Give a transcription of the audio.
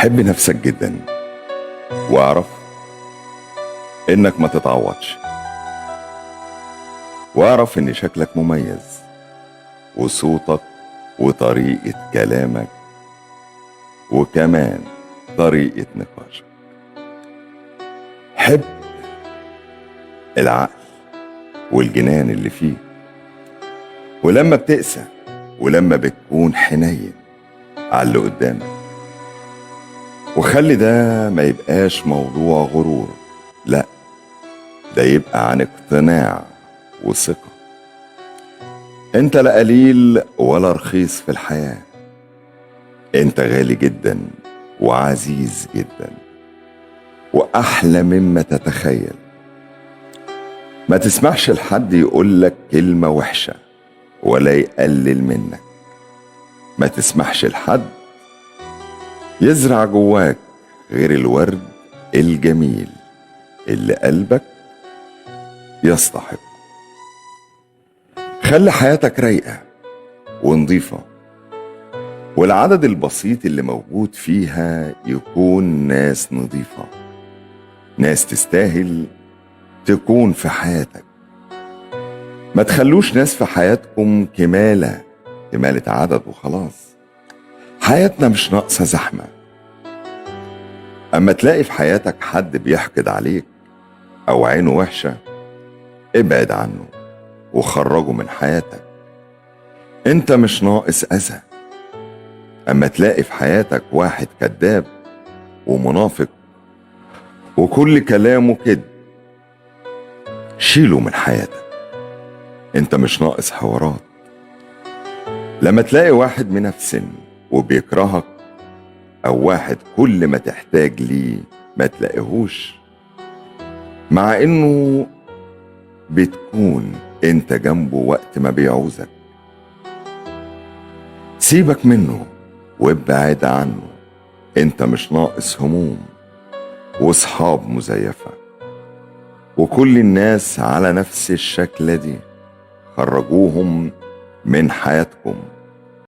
حب نفسك جدا، واعرف انك ما تتعوضش، واعرف ان شكلك مميز، وصوتك وطريقة كلامك وكمان طريقة نقاشك. حب العقل والجنان اللي فيه، ولما بتقسى ولما بتكون حنين على اللي قدامك، وخلي ده ما يبقاش موضوع غرور، لا، ده يبقى عن اقتناع وثقة. انت لا قليل ولا رخيص في الحياة، انت غالي جدا وعزيز جدا واحلى مما تتخيل. ما تسمحش لحد يقولك كلمة وحشة ولا يقلل منك. ما تسمحش لحد يزرع جواك غير الورد الجميل اللي قلبك يستحق. خلي حياتك رايقة ونظيفة، والعدد البسيط اللي موجود فيها يكون ناس نظيفة، ناس تستاهل تكون في حياتك. ما تخلوش ناس في حياتكم كمالة عدد وخلاص. حياتنا مش ناقصة زحمة. أما تلاقي في حياتك حد بيحقد عليك أو عينه وحشة، ابعد عنه وخرجه من حياتك. انت مش ناقص أذى. أما تلاقي في حياتك واحد كذاب ومنافق وكل كلامه كده، شيله من حياتك. انت مش ناقص حوارات. لما تلاقي واحد منفسن وبيكرهك، او واحد كل ما تحتاج ليه ما تلاقيهوش، مع انه بتكون انت جنبه وقت ما بيعوزك، سيبك منه وابعد عنه. انت مش ناقص هموم وصحاب مزيفة، وكل الناس على نفس الشكل دي. خرجوهم من حياتكم.